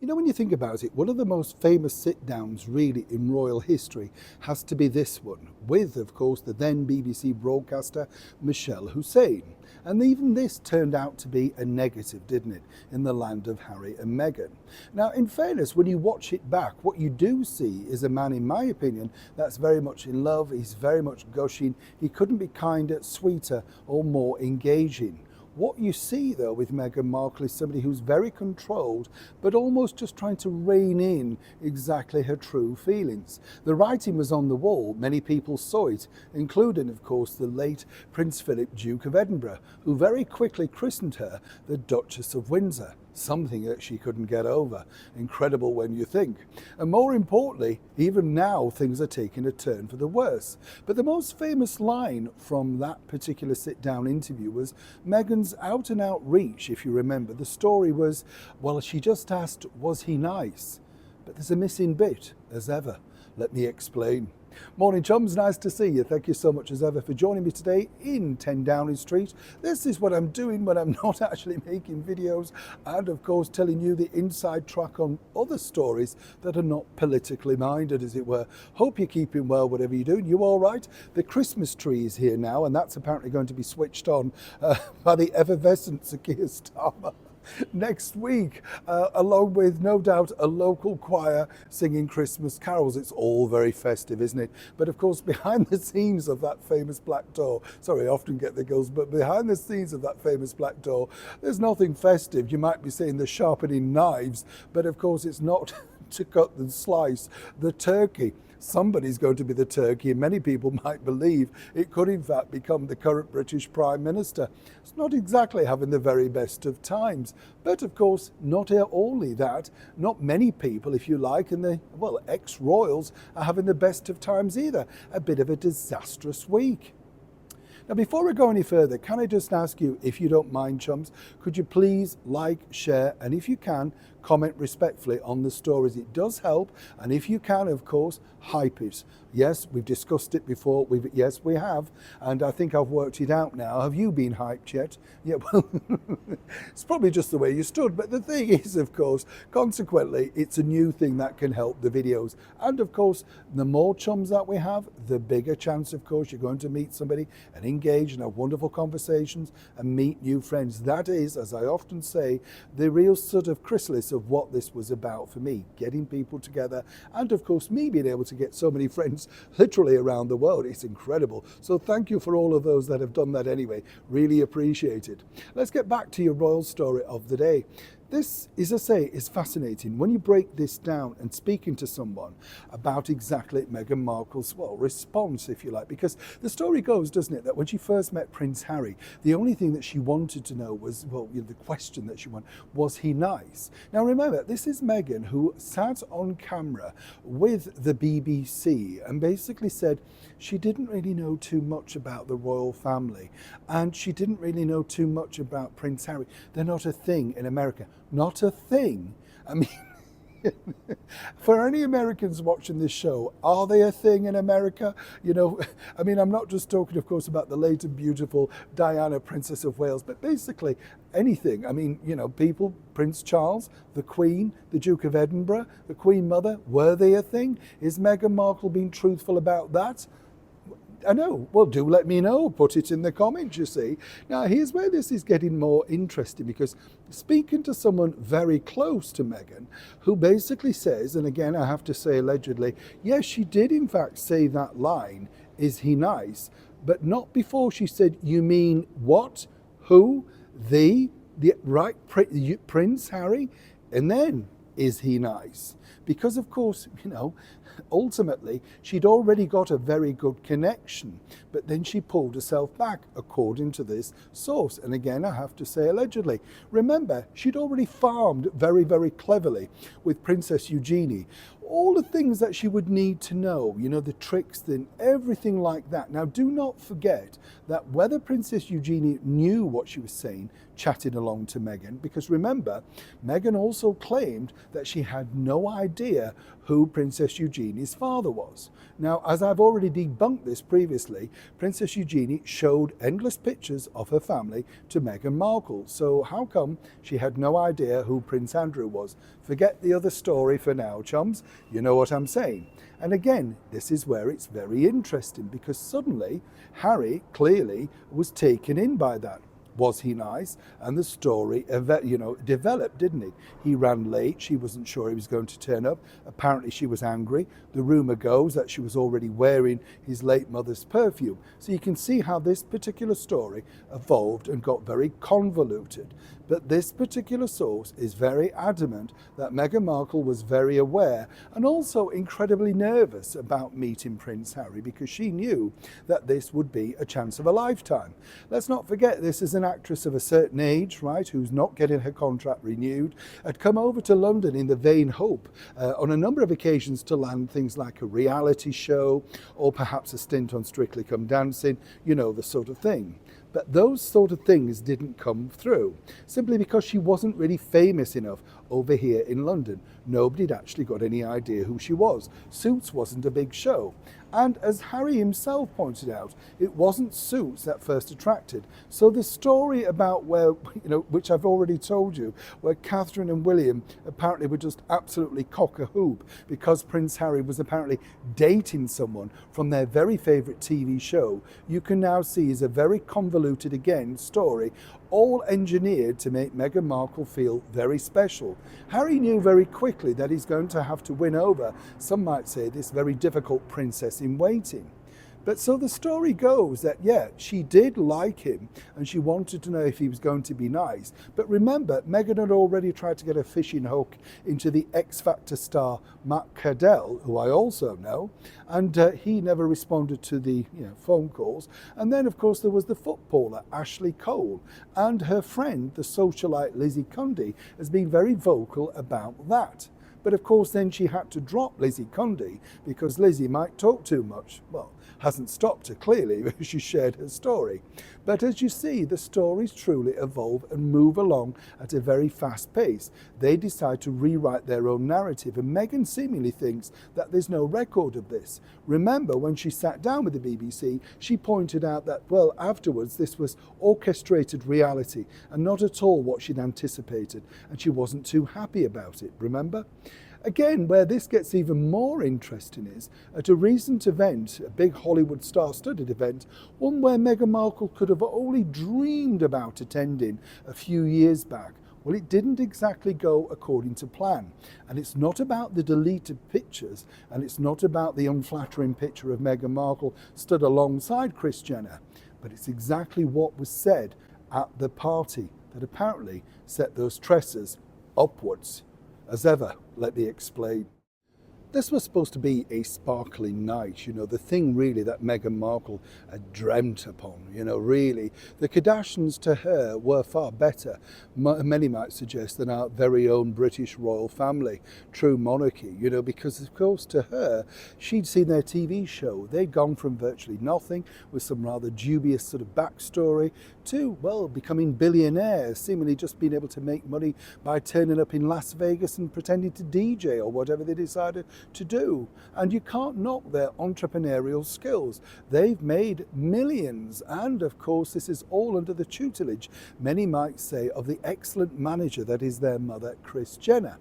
You know, when you think about it, one of the most famous sit-downs really in royal history has to be this one, with, of course, the then BBC broadcaster Michelle Hussein. And even this turned out to be a negative, didn't it, in the land of Harry and Meghan. Now, in fairness, when you watch it back, what you do see is a man, in my opinion, that's very much in love. He's very much gushing. He couldn't be kinder, sweeter, or more engaging. What you see, though, with Meghan Markle is somebody who's very controlled, but almost just trying to rein in exactly her true feelings. The writing was on the wall. Many people saw it, including, of course, the late Prince Philip, Duke of Edinburgh, who very quickly christened her the Duchess of Windsor. Something that she couldn't get over. Incredible when you think. And more importantly, even now things are taking a turn for the worse. But the most famous line from that particular sit-down interview was Meghan's out and out reach, if you remember. The story was, well, she just asked, was he nice? But there's a missing bit, as ever. Let me explain. Morning chums, nice to see you. Thank you so much as ever for joining me today in 10 Downing Street. This is what I'm doing when I'm not actually making videos and of course telling you the inside track on other stories that are not politically minded, as it were. Hope you're keeping well, whatever you're doing. You all right? The Christmas tree is here now, and that's apparently going to be switched on by the effervescent Sir Keir Starmer next week, along with no doubt a local choir singing Christmas carols. It's all very festive, isn't it? But of course, behind the scenes of that famous black door, sorry, I often get the gills, but behind the scenes of that famous black door, there's nothing festive. You might be seeing the sharpening knives, but of course it's not to cut and slice the turkey. Somebody's going to be the turkey, and many people might believe it could in fact become the current British Prime Minister. It's not exactly having the very best of times, but of course not only that, not many people, if you like, and the, well, ex-royals are having the best of times either. A bit of a disastrous week. Now, before we go any further, can I just ask you, if you don't mind, chums, could you please like, share, and if you can, comment respectfully on the stories. It does help, and if you can, of course, hype it. Yes, we've discussed it before. Yes, we have, and I think I've worked it out now. Have you been hyped yet? Yeah, well, it's probably just the way you stood, but the thing is, of course, consequently, it's a new thing that can help the videos. And of course, the more chums that we have, the bigger chance, of course, you're going to meet somebody and engage and have wonderful conversations and meet new friends. That is, as I often say, the real sort of chrysalis of what this was about for me, getting people together, and of course me being able to get so many friends literally around the world. It's incredible. So thank you for all of those that have done that anyway. Really appreciate it. Let's get back to your royal story of the day. This, as I say, is fascinating when you break this down and speaking to someone about exactly Meghan Markle's, well, response, if you like, because the story goes, doesn't it, that when she first met Prince Harry, the only thing that she wanted to know was, well, you know, the question that she wanted, was he nice? Now remember, this is Meghan who sat on camera with the BBC and basically said she didn't really know too much about the royal family, and she didn't really know too much about Prince Harry. They're not a thing in America. Not a thing. I mean, for any Americans watching this show, are they a thing in America? You know, I mean, I'm not just talking, of course, about the late and beautiful Diana, Princess of Wales, but basically anything. I mean, you know, people, Prince Charles, the Queen, the Duke of Edinburgh, the Queen Mother, were they a thing? Is Meghan Markle being truthful about that? I know. Well, do let me know. Put it in the comments, you see. Now, here's where this is getting more interesting, because speaking to someone very close to Meghan, who basically says, and again, I have to say allegedly, yes, she did in fact say that line, is he nice? But not before she said, you mean what? Who? The right, Prince Harry? And then, is he nice? Because of course, you know, ultimately she'd already got a very good connection, but then she pulled herself back, according to this source. And again, I have to say allegedly. Remember, she'd already farmed very, very cleverly with Princess Eugenie all the things that she would need to know, you know, the tricks and everything like that. Now, do not forget that whether Princess Eugenie knew what she was saying, chatting along to Meghan, because remember, Meghan also claimed that she had no idea who Princess Eugenie's father was. Now, as I've already debunked this previously, Princess Eugenie showed endless pictures of her family to Meghan Markle. So how come she had no idea who Prince Andrew was? Forget the other story for now, chums. You know what I'm saying. And again, this is where it's very interesting, because suddenly Harry clearly was taken in by that. Was he nice? And the story, developed, didn't it? He ran late. She wasn't sure he was going to turn up. Apparently she was angry. The rumour goes that she was already wearing his late mother's perfume. So you can see how this particular story evolved and got very convoluted. But this particular source is very adamant that Meghan Markle was very aware and also incredibly nervous about meeting Prince Harry, because she knew that this would be a chance of a lifetime. Let's not forget, this is an actress of a certain age, right, who's not getting her contract renewed, had come over to London in the vain hope on a number of occasions to land things like a reality show or perhaps a stint on Strictly Come Dancing, you know, the sort of thing. But those sort of things didn't come through, simply because she wasn't really famous enough over here in London. Nobody had actually got any idea who she was. Suits wasn't a big show. And as Harry himself pointed out, it wasn't Suits that first attracted. So the story about where, which I've already told you, where Catherine and William apparently were just absolutely cock-a-hoop because Prince Harry was apparently dating someone from their very favourite TV show, you can now see is a very convoluted, again, story, all engineered to make Meghan Markle feel very special. Harry knew very quickly that he's going to have to win over, some might say, this very difficult princess in waiting. But so the story goes that, yeah, she did like him and she wanted to know if he was going to be nice. But remember, Meghan had already tried to get a fishing hook into the X Factor star Matt Cadell, who I also know, and he never responded to the phone calls. And then, of course, there was the footballer Ashley Cole, and her friend, the socialite Lizzie Cundy, has been very vocal about that. But of course, then she had to drop Lizzie Cundy because Lizzie might talk too much. Well, hasn't stopped her clearly because she shared her story. But as you see, the stories truly evolve and move along at a very fast pace. They decide to rewrite their own narrative, and Meghan seemingly thinks that there's no record of this. Remember, when she sat down with the BBC, she pointed out that, well, afterwards this was orchestrated reality and not at all what she'd anticipated, and she wasn't too happy about it, remember? Again, where this gets even more interesting is, at a recent event, a big Hollywood star-studded event, one where Meghan Markle could have only dreamed about attending a few years back, well, it didn't exactly go according to plan. And it's not about the deleted pictures, and it's not about the unflattering picture of Meghan Markle stood alongside Kris Jenner, but it's exactly what was said at the party that apparently set those tresses upwards. As ever, let me explain. This was supposed to be a sparkling night, the thing really that Meghan Markle had dreamt upon, really. The Kardashians to her were far better, many might suggest, than our very own British royal family, true monarchy, because of course to her, she'd seen their TV show. They'd gone from virtually nothing with some rather dubious sort of backstory to, well, becoming billionaires, seemingly just being able to make money by turning up in Las Vegas and pretending to DJ or whatever they decided to do. And you can't knock their entrepreneurial skills. They've made millions, and of course this is all under the tutelage, many might say, of the excellent manager that is their mother, Kris Jenner.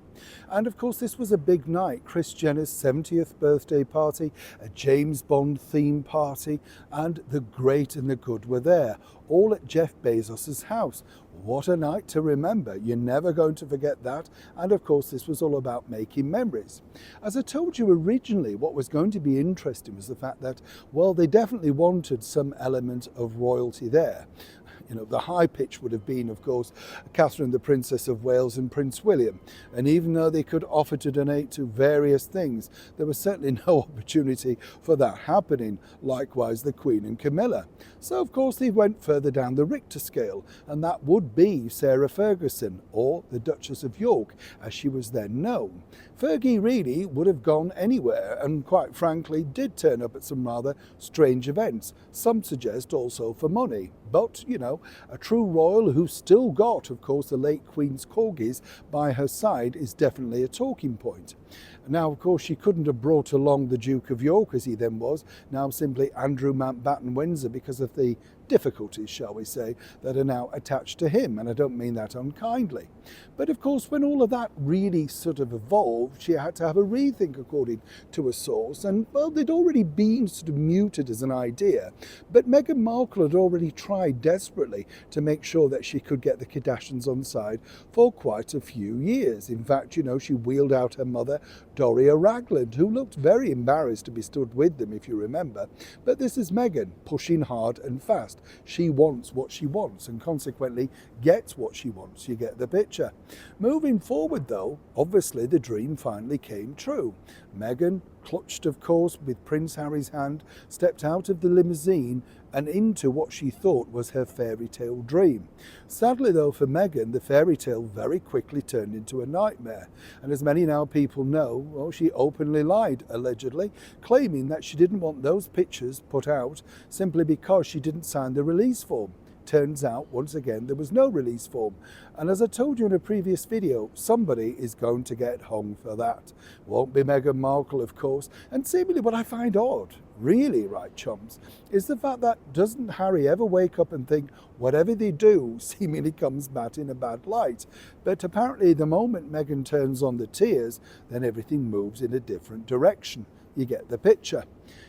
And of course this was a big night, Kris Jenner's 70th birthday party, a James Bond theme party, and the great and the good were there, all at Jeff Bezos's house. What a night to remember. You're never going to forget that. And of course, this was all about making memories. As I told you originally, what was going to be interesting was the fact that, well, they definitely wanted some element of royalty there. You know, the high pitch would have been, of course, Catherine, the Princess of Wales, and Prince William. And even though they could offer to donate to various things, there was certainly no opportunity for that happening. Likewise, the Queen and Camilla. So, of course, they went further down the Richter scale, and that would be Sarah Ferguson, or the Duchess of York, as she was then known. Fergie really would have gone anywhere, and quite frankly did turn up at some rather strange events. Some suggest also for money. But, you know, a true royal who still got, of course, the late Queen's corgis by her side is definitely a talking point. Now, of course, she couldn't have brought along the Duke of York, as he then was, now simply Andrew Mountbatten Windsor, because of the difficulties, shall we say, that are now attached to him, and I don't mean that unkindly. But of course, when all of that really sort of evolved, she had to have a rethink, according to a source, and well, they'd already been sort of muted as an idea, but Meghan Markle had already tried desperately to make sure that she could get the Kardashians on side for quite a few years. In fact, you know, she wheeled out her mother, Doria Ragland, who looked very embarrassed to be stood with them, if you remember. But this is Meghan, pushing hard and fast. She wants what she wants, and consequently gets what she wants. You get the picture. Moving forward, though, obviously the dream finally came true. Meghan, clutched of course with Prince Harry's hand, stepped out of the limousine and into what she thought was her fairy tale dream. Sadly though for Meghan, the fairy tale very quickly turned into a nightmare, and as many now people know, well, she openly lied, allegedly, claiming that she didn't want those pictures put out simply because she didn't sign the release form. Turns out, once again, there was no release form. And as I told you in a previous video, somebody is going to get hung for that. Won't be Meghan Markle, of course. And seemingly what I find odd, really, right, chums, is the fact that doesn't Harry ever wake up and think whatever they do seemingly comes back in a bad light? But apparently the moment Meghan turns on the tears, then everything moves in a different direction. You get the picture.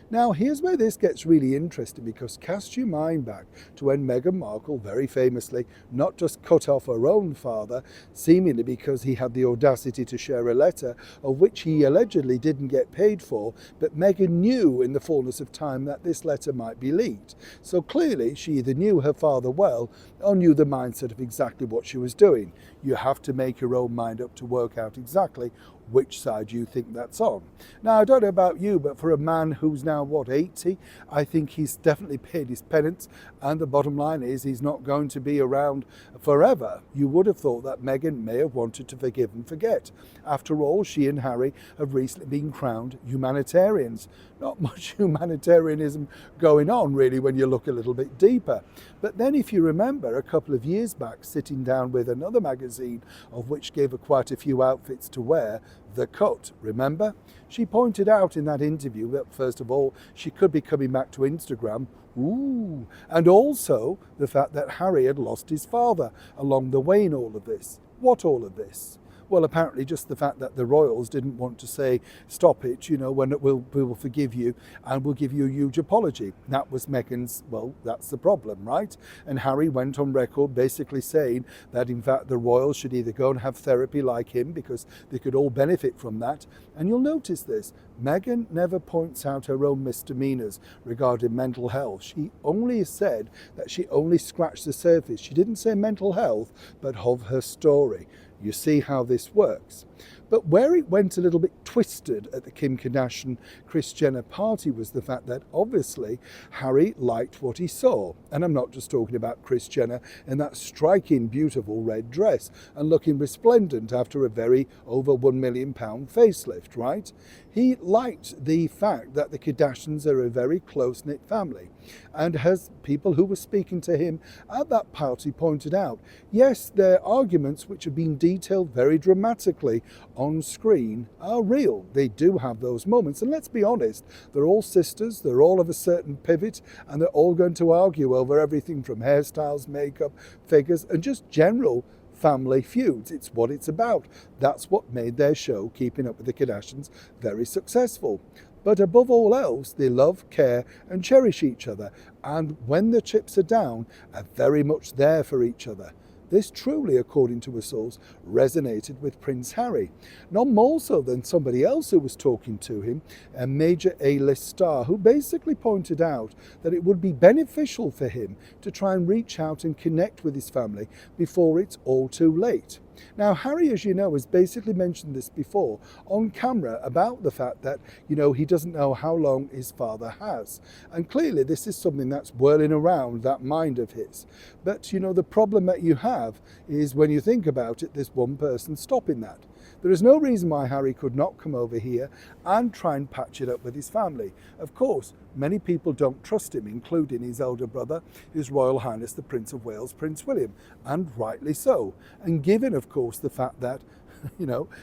Now, here's where this gets really interesting, because cast your mind back to when Meghan Markle very famously not just cut off her own father, seemingly because he had the audacity to share a letter of which he allegedly didn't get paid for, but Meghan knew in the fullness of time that this letter might be leaked. So clearly she either knew her father well or knew the mindset of exactly what she was doing. You have to make your own mind up to work out exactly which side you think that's on. Now, I don't know about you, but for a man who's now, 80, I think he's definitely paid his penance, and the bottom line is he's not going to be around forever. You would have thought that Meghan may have wanted to forgive and forget. After all, she and Harry have recently been crowned humanitarians. Not much humanitarianism going on, really, when you look a little bit deeper. But then, if you remember, a couple of years back, sitting down with another magazine, of which gave her quite a few outfits to wear, The Cut, remember? She pointed out in that interview that, first of all, she could be coming back to Instagram, and also the fact that Harry had lost his father along the way in all of this. What all of this? Well, apparently just the fact that the royals didn't want to say, stop it, you know, when we will forgive you and we'll give you a huge apology. That was Meghan's, well, that's the problem, right? And Harry went on record basically saying that, in fact, the royals should either go and have therapy like him because they could all benefit from that. And you'll notice this, Meghan never points out her own misdemeanors regarding mental health. She only said that she only scratched the surface. She didn't say mental health, but of her story. You see how this works. But where it went a little bit twisted at the Kim Kardashian Kris Jenner party was the fact that obviously Harry liked what he saw. And I'm not just talking about Kris Jenner in that striking, beautiful red dress and looking resplendent after a very over £1 million facelift, right? He liked the fact that the Kardashians are a very close-knit family. And as people who were speaking to him at that party pointed out, yes, their arguments, which have been detailed very dramatically on screen, are real. They do have those moments. And let's be honest, they're all sisters, they're all of a certain pivot, and they're all going to argue over everything from hairstyles, makeup, figures, and just general family feuds. It's what it's about. That's what made their show, Keeping Up with the Kardashians, very successful. But above all else, they love, care, and cherish each other. And when the chips are down, are very much there for each other. This truly, according to a source, resonated with Prince Harry. Not more so than somebody else who was talking to him, a major A-list star, who basically pointed out that it would be beneficial for him to try and reach out and connect with his family before it's all too late. Now, Harry, as you know, has basically mentioned this before on camera about the fact that, he doesn't know how long his father has. And clearly this is something that's whirling around that mind of his. But, the problem that you have is when you think about it, there's one person stopping that. There is no reason why Harry could not come over here and try and patch it up with his family. Of course, many people don't trust him, including his elder brother, His Royal Highness the Prince of Wales, Prince William, and rightly so. And given, of course, the fact that,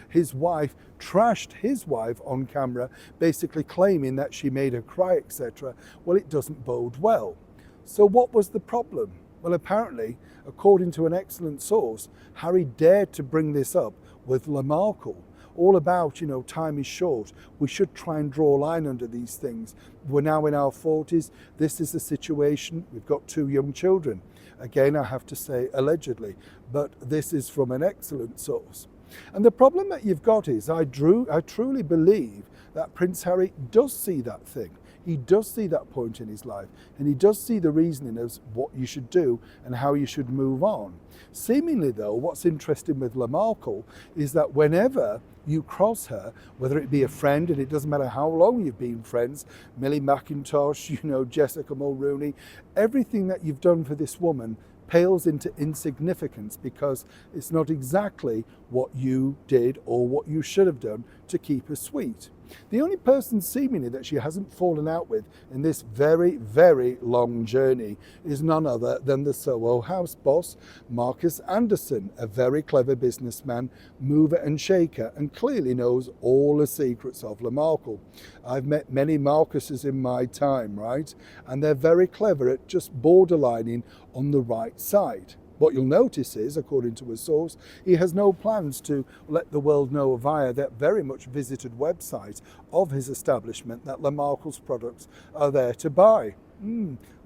his wife trashed his wife on camera, basically claiming that she made her cry, etc., well, it doesn't bode well. So what was the problem? Well, apparently, according to an excellent source, Harry dared to bring this up with Markle, all about, time is short. We should try and draw a line under these things. We're now in our 40s. This is the situation. We've got 2 young children. Again, I have to say allegedly, but this is from an excellent source. And the problem that you've got is I truly believe that Prince Harry does see that thing. He does see that point in his life, and he does see the reasoning as what you should do and how you should move on. Seemingly, though, what's interesting with Markle is that whenever you cross her, whether it be a friend, and it doesn't matter how long you've been friends, Millie McIntosh, Jessica Mulrooney, everything that you've done for this woman pales into insignificance because it's not exactly what you did or what you should have done to keep her sweet. The only person seemingly that she hasn't fallen out with in this very, very long journey is none other than the Soho House boss, Marcus Anderson, a very clever businessman, mover and shaker, and clearly knows all the secrets of Markle. I've met many Marcuses in my time, right? And they're very clever at just borderlining on the right side. What you'll notice is, according to a source, he has no plans to let the world know via that very much visited website of his establishment that Markle's products are there to buy.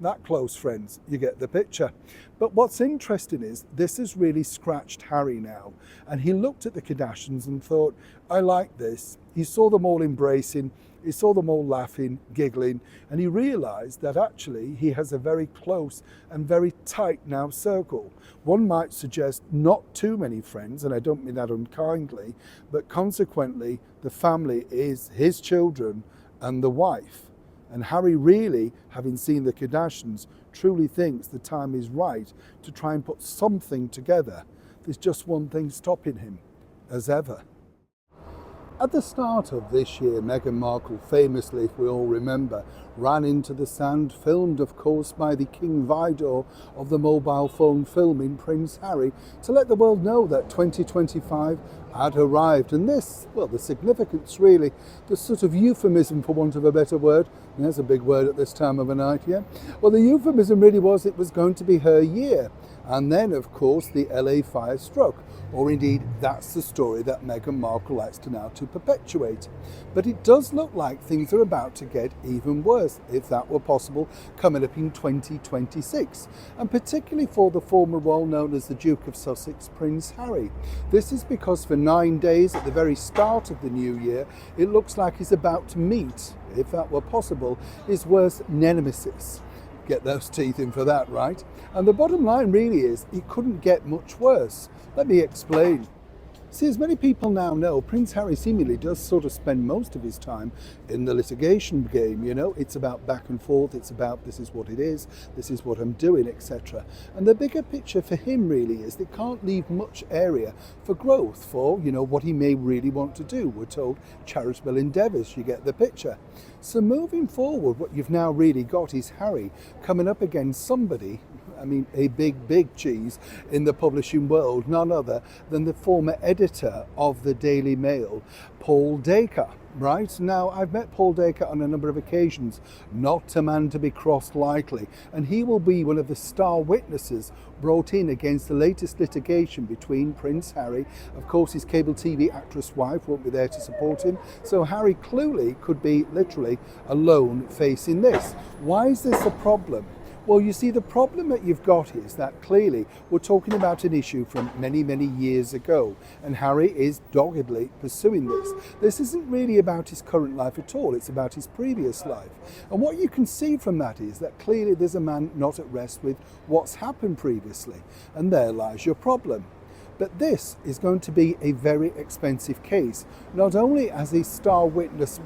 That close, friends, you get the picture. But what's interesting is this has really scratched Harry now, and he looked at the Kardashians and thought, I like this. He saw them all embracing, he saw them all laughing, giggling, and he realised that actually he has a very close and very tight now circle. One might suggest not too many friends, and I don't mean that unkindly, but consequently the family is his children and the wife. And Harry really, having seen the Kardashians, truly thinks the time is right to try and put something together. There's just one thing stopping him, as ever. At the start of this year, Meghan Markle famously, if we all remember, ran into the sand, filmed of course by the King Vidor of the mobile phone filming, Prince Harry, to let the world know that 2025 had arrived. And this, well, the significance really, the sort of euphemism, for want of a better word, there's a big word at this time of the night, yeah? Well, the euphemism really was it was going to be her year. And then, of course, the LA fire struck. Or indeed, that's the story that Meghan Markle likes to now to perpetuate. But it does look like things are about to get even worse, if that were possible, coming up in 2026. And particularly for the former role known as the Duke of Sussex, Prince Harry. This is because for 9 days at the very start of the new year, it looks like he's about to meet, if that were possible, his worst nemesis. Get those teeth in for that, right? And the bottom line really is it couldn't get much worse. Let me explain. See, as many people now know, Prince Harry seemingly does sort of spend most of his time in the litigation game, It's about back and forth, it's about this is what it is, this is what I'm doing, etc. And the bigger picture for him really is they can't leave much area for growth for, what he may really want to do. We're told charitable endeavours, you get the picture. So moving forward, what you've now really got is Harry coming up against somebody, a big cheese in the publishing world, none other than the former editor of the Daily Mail, Paul Dacre. Right? Now, I've met Paul Dacre on a number of occasions, not a man to be crossed lightly, and he will be one of the star witnesses brought in against the latest litigation between Prince Harry. Of course, his cable TV actress wife won't be there to support him, so Harry clearly could be literally alone facing this. Why is this a problem? Well, you see, the problem that you've got is that clearly we're talking about an issue from many, many years ago, and Harry is doggedly pursuing this. This isn't really about his current life at all, it's about his previous life. And what you can see from that is that clearly there's a man not at rest with what's happened previously, and there lies your problem. But this is going to be a very expensive case. Not only has a star witness,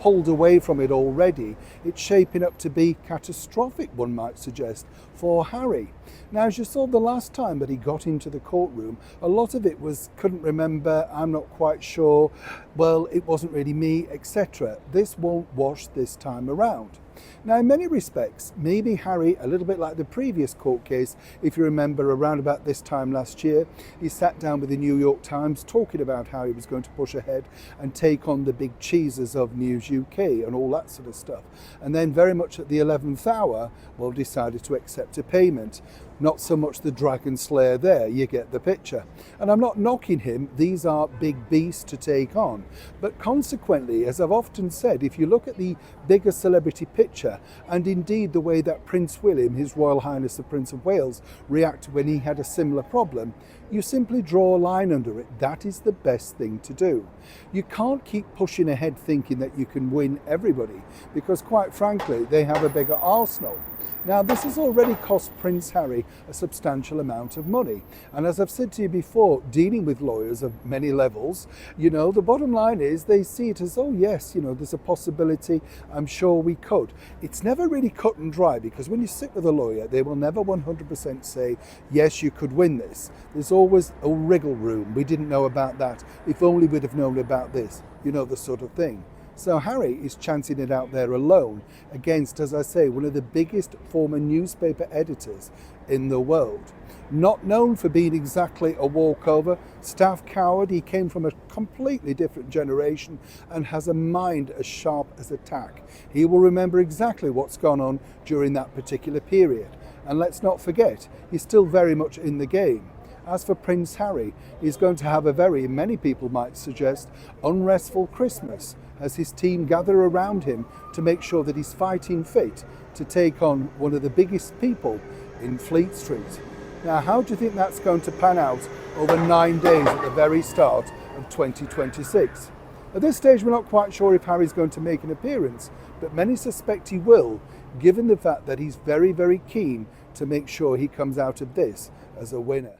pulled away from it already, it's shaping up to be catastrophic, one might suggest, for Harry. Now, as you saw the last time that he got into the courtroom, a lot of it was, couldn't remember, I'm not quite sure, it wasn't really me, etc. This won't wash this time around. Now, in many respects, maybe Harry, a little bit like the previous court case, if you remember around about this time last year, he sat down with the New York Times talking about how he was going to push ahead and take on the big cheeses of News UK and all that sort of stuff. And then very much at the 11th hour, decided to accept a payment. Not so much the Dragon Slayer there, you get the picture. And I'm not knocking him, these are big beasts to take on. But consequently, as I've often said, if you look at the bigger celebrity picture, and indeed the way that Prince William, His Royal Highness the Prince of Wales, reacted when he had a similar problem, you simply draw a line under it. That is the best thing to do. You can't keep pushing ahead thinking that you can win everybody, because quite frankly, they have a bigger arsenal. Now, this has already cost Prince Harry a substantial amount of money. And as I've said to you before, dealing with lawyers of many levels, the bottom line is they see it as, oh yes, there's a possibility, I'm sure we could. It's never really cut and dry, because when you sit with a lawyer, they will never 100% say, yes, you could win this. There's always a wriggle room. We didn't know about that. If only we'd have known about this, the sort of thing. So Harry is chancing it out there alone against, as I say, one of the biggest former newspaper editors in the world. Not known for being exactly a walkover, staff coward, he came from a completely different generation and has a mind as sharp as a tack. He will remember exactly what's gone on during that particular period. And let's not forget, he's still very much in the game. As for Prince Harry, he's going to have a very, many people might suggest, unrestful Christmas, as his team gather around him to make sure that he's fighting fit to take on one of the biggest people in Fleet Street. Now, how do you think that's going to pan out over 9 days at the very start of 2026? At this stage, we're not quite sure if Harry's going to make an appearance, but many suspect he will, given the fact that he's very, very keen to make sure he comes out of this as a winner.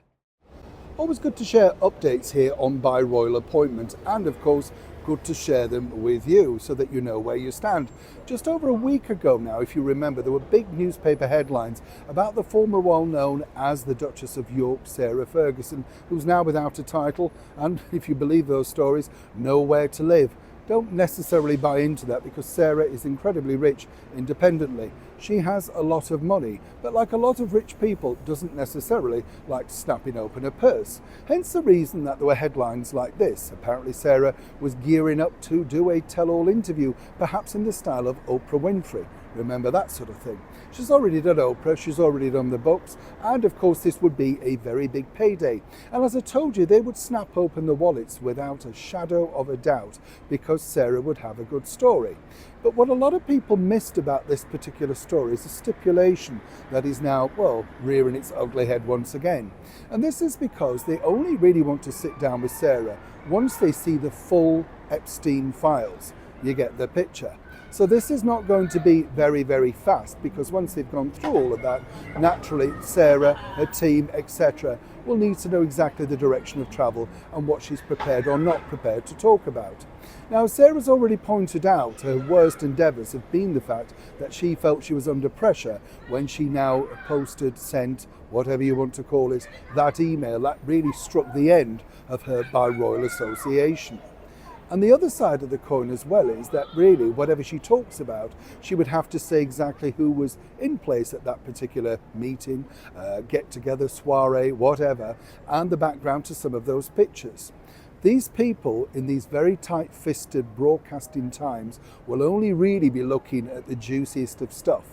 Always good to share updates here on By Royal Appointment, and of course good to share them with you so that you know where you stand. Just over a week ago now, if you remember, there were big newspaper headlines about the former well-known as the Duchess of York, Sarah Ferguson, who's now without a title and, if you believe those stories, nowhere to live. Don't necessarily buy into that, because Sarah is incredibly rich independently. She has a lot of money, but like a lot of rich people, doesn't necessarily like snapping open a purse. Hence the reason that there were headlines like this. Apparently Sarah was gearing up to do a tell-all interview, perhaps in the style of Oprah Winfrey. Remember that sort of thing. She's already done Oprah, she's already done the books, and of course this would be a very big payday. And as I told you, they would snap open the wallets without a shadow of a doubt, because Sarah would have a good story. But what a lot of people missed about this particular story is a stipulation that is now, rearing its ugly head once again. And this is because they only really want to sit down with Sarah once they see the full Epstein files. You get the picture. So this is not going to be very, very fast, because once they've gone through all of that, naturally Sarah, her team, etc. will need to know exactly the direction of travel and what she's prepared or not prepared to talk about. Now, Sarah's already pointed out her worst endeavours have been the fact that she felt she was under pressure when she now posted, sent, whatever you want to call it, that email that really struck the end of her By Royal association. And the other side of the coin as well is that really whatever she talks about, she would have to say exactly who was in place at that particular meeting, get together, soiree, whatever, and the background to some of those pictures. These people in these very tight-fisted broadcasting times will only really be looking at the juiciest of stuff.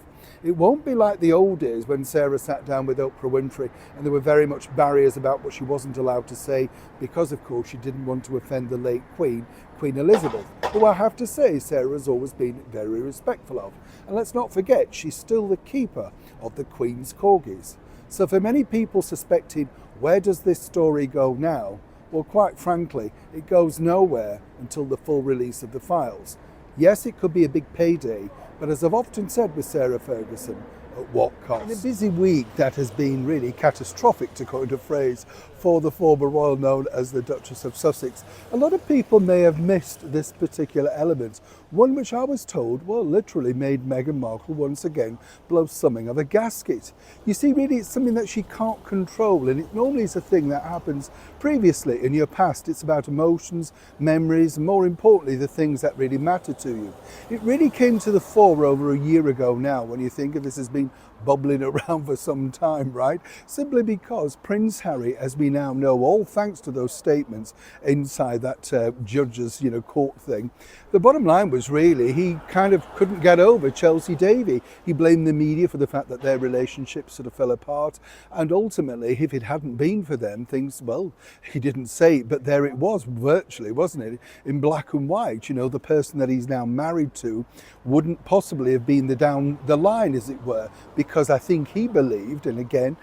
It won't be like the old days when Sarah sat down with Oprah Winfrey and there were very much barriers about what she wasn't allowed to say because, of course, she didn't want to offend the late Queen, Queen Elizabeth, who I have to say Sarah has always been very respectful of. And let's not forget, she's still the keeper of the Queen's corgis. So for many people suspecting, where does this story go now? Well, quite frankly, it goes nowhere until the full release of the files. Yes, it could be a big payday, but as I've often said with Sarah Ferguson, at what cost? In a busy week that has been really catastrophic, to coin a phrase, for the former royal known as the Duchess of Sussex, a lot of people may have missed this particular element, one which I was told, well, literally made Meghan Markle once again blow something of a gasket. You see, really, it's something that she can't control, and it normally is a thing that happens previously in your past. It's about emotions, memories, and more importantly, the things that really matter to you. It really came to the fore over a year ago now, when you think of this as being bubbling around for some time, right? Simply because Prince Harry, as we now know, all thanks to those statements inside that judge's, court thing, the bottom line was really he kind of couldn't get over Chelsea Davy. He blamed the media for the fact that their relationship sort of fell apart, and ultimately, if it hadn't been for them, things, well, he didn't say it, but there it was virtually, wasn't it, in black and white. The person that he's now married to wouldn't possibly have been down the line, as it were, because I think he believed, and again,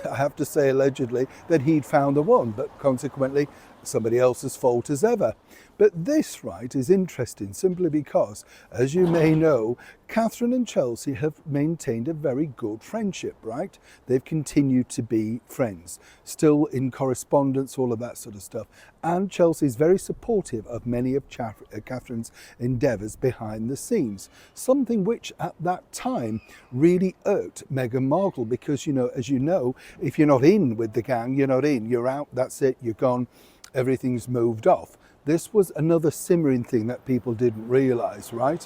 I have to say allegedly, that he'd found the one, but consequently, somebody else's fault as ever. But this, right, is interesting simply because, as you may know, Catherine and Chelsea have maintained a very good friendship, right? They've continued to be friends, still in correspondence, all of that sort of stuff. And Chelsea's very supportive of many of Catherine's endeavours behind the scenes, something which at that time really irked Meghan Markle because, as you know, if you're not in with the gang, you're not in, you're out, that's it, you're gone, everything's moved off. This was another simmering thing that people didn't realise, right?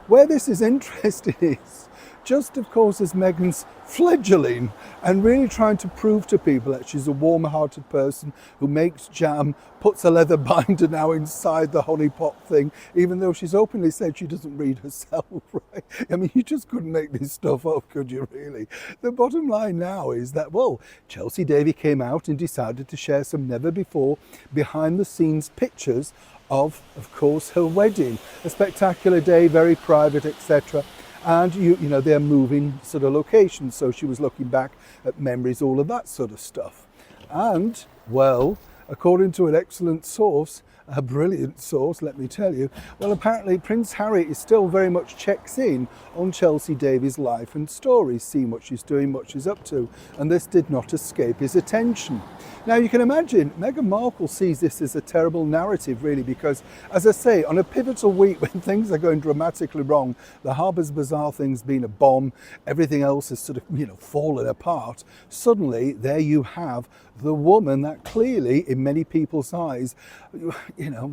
Where this is interesting is just, of course, as Meghan's fledgling and really trying to prove to people that she's a warm-hearted person who makes jam, puts a leather binder now inside the honey pot thing, even though she's openly said she doesn't read herself, right? I mean, you just couldn't make this stuff up, could you really? The bottom line now is that, well, Chelsea Davy came out and decided to share some never-before behind-the-scenes pictures of course, her wedding. A spectacular day, very private, etc. And, they're moving sort of locations. So she was looking back at memories, all of that sort of stuff. And, well, according to an excellent source, a brilliant source, let me tell you, well, apparently Prince Harry is still very much checks in on Chelsea Davy's life and stories, seeing what she's doing, what she's up to, and this did not escape his attention. Now, you can imagine Meghan Markle sees this as a terrible narrative, really, because, as I say, on a pivotal week when things are going dramatically wrong, the Harper's Bazaar thing's been a bomb, everything else has sort of, fallen apart, suddenly there you have the woman that clearly, in many people's eyes,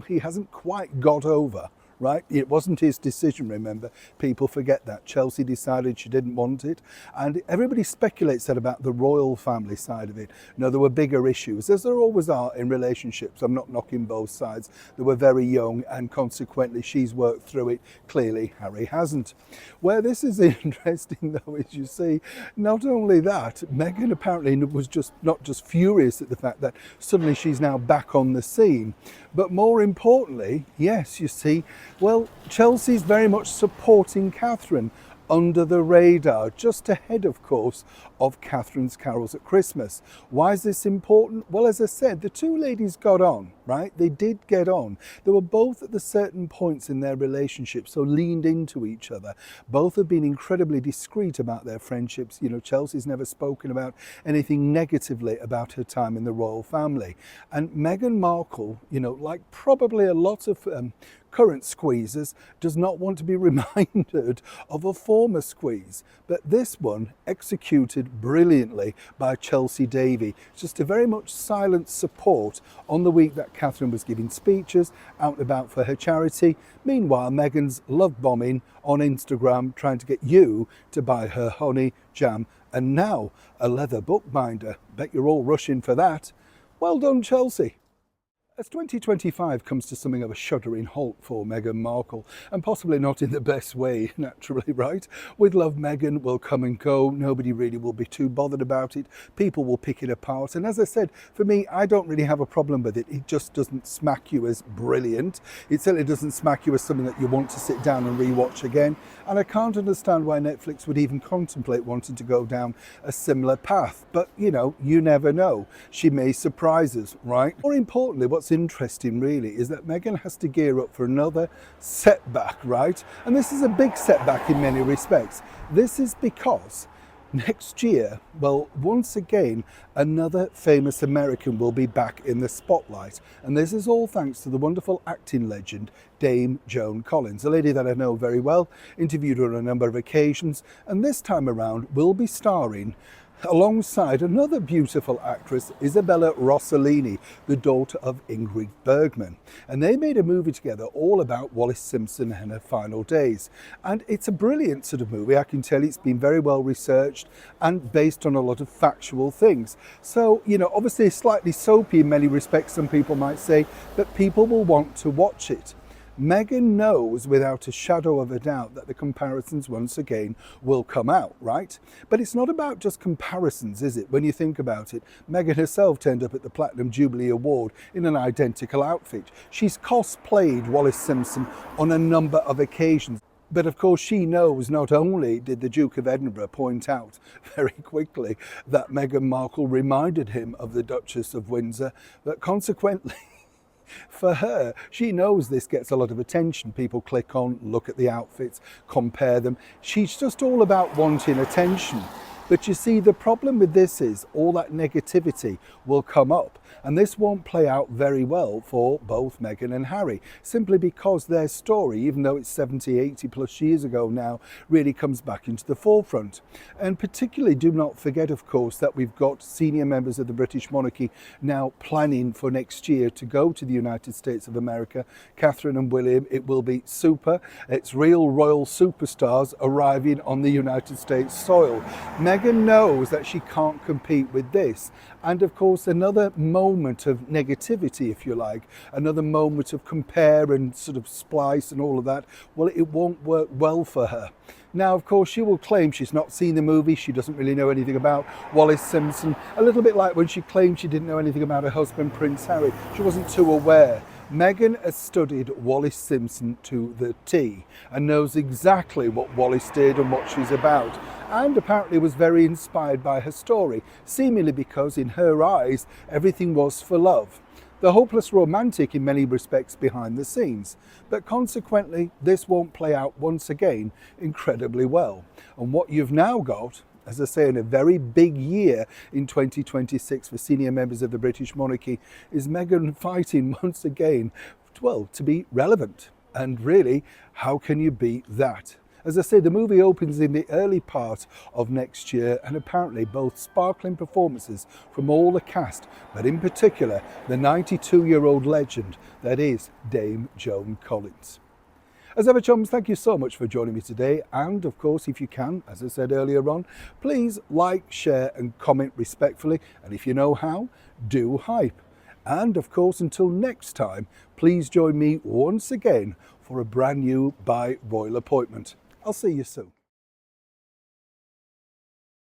he hasn't quite got over, right? It wasn't his decision, remember. People forget that. Chelsea decided she didn't want it. And everybody speculates that about the royal family side of it. There were bigger issues, as there always are in relationships. I'm not knocking both sides. They were very young, and consequently, she's worked through it. Clearly, Harry hasn't. Where this is interesting, though, is you see, not only that, Meghan apparently was not just furious at the fact that suddenly she's now back on the scene, but more importantly, yes, you see, well, Chelsea's very much supporting Catherine under the radar, just ahead, of course, of Catherine's carols at Christmas. Why is this important? Well, as I said, the two ladies got on, right? They did get on. They were both at the certain points in their relationship, so leaned into each other. Both have been incredibly discreet about their friendships. Chelsea's never spoken about anything negatively about her time in the royal family. And Meghan Markle, like probably a lot of current squeezers, does not want to be reminded of a former squeeze. But this one, executed brilliantly by Chelsea Davy, just a very much silent support on the week that Catherine was giving speeches out and about for her charity. Meanwhile, Meghan's love bombing on Instagram, trying to get you to buy her honey, jam, and now a leather bookbinder. Bet you're all rushing for that. Well done, Chelsea. As 2025 comes to something of a shuddering halt for Meghan Markle, and possibly not in the best way, naturally, right? With love, Meghan will come and go. Nobody really will be too bothered about it. People will pick it apart. And as I said, for me, I don't really have a problem with it. It just doesn't smack you as brilliant. It certainly doesn't smack you as something that you want to sit down and rewatch again. And I can't understand why Netflix would even contemplate wanting to go down a similar path. But, you know, you never know. She may surprise us, right? More importantly, what's interesting really is that Meghan has to gear up for another setback, right? And this is a big setback in many respects. This is because next year, well, once again, another famous American will be back in the spotlight. And this is all thanks to the wonderful acting legend, Dame Joan Collins, a lady that I know very well, interviewed her on a number of occasions, and this time around will be starring alongside another beautiful actress, Isabella Rossellini, the daughter of Ingrid Bergman. And they made a movie together all about Wallis Simpson and her final days. And it's a brilliant sort of movie. I can tell you it's been very well researched and based on a lot of factual things. So, you know, obviously slightly soapy in many respects, some people might say, but people will want to watch it. Meghan knows without a shadow of a doubt that the comparisons once again will come out, right? But it's not about just comparisons, is it? When you think about it, Meghan herself turned up at the Platinum Jubilee Award in an identical outfit. She's cosplayed Wallis Simpson on a number of occasions. But of course she knows not only did the Duke of Edinburgh point out very quickly that Meghan Markle reminded him of the Duchess of Windsor, but consequently for her, she knows this gets a lot of attention. People click on, look at the outfits, compare them. She's just all about wanting attention. But you see, the problem with this is all that negativity will come up, and this won't play out very well for both Meghan and Harry, simply because their story, even though it's 70, 80 plus years ago now, really comes back into the forefront. And particularly do not forget, of course, that we've got senior members of the British monarchy now planning for next year to go to the United States of America. Catherine and William, it will be super. It's real royal superstars arriving on the United States soil. Meghan knows that she can't compete with this. And of course, another moment of negativity, if you like, another moment of compare and sort of splice and all of that, well, it won't work well for her. Now, of course, she will claim she's not seen the movie. She doesn't really know anything about Wallis Simpson. A little bit like when she claimed she didn't know anything about her husband, Prince Harry. She wasn't too aware. Meghan has studied Wallis Simpson to the T and knows exactly what Wallis did and what she's about, and apparently was very inspired by her story, seemingly because in her eyes everything was for love. The hopeless romantic in many respects behind the scenes, but consequently this won't play out once again incredibly well. And what you've now got, as I say, in a very big year in 2026 for senior members of the British monarchy, is Meghan fighting once again, well, to be relevant. And really, how can you beat that? As I say, the movie opens in the early part of next year, and apparently both sparkling performances from all the cast, but in particular the 92-year-old legend that is Dame Joan Collins. As ever, chums, thank you so much for joining me today. And of course, if you can, as I said earlier on, please like, share and comment respectfully. And if you know how, do hype. And of course, until next time, please join me once again for a brand new By Royal appointment. I'll see you soon.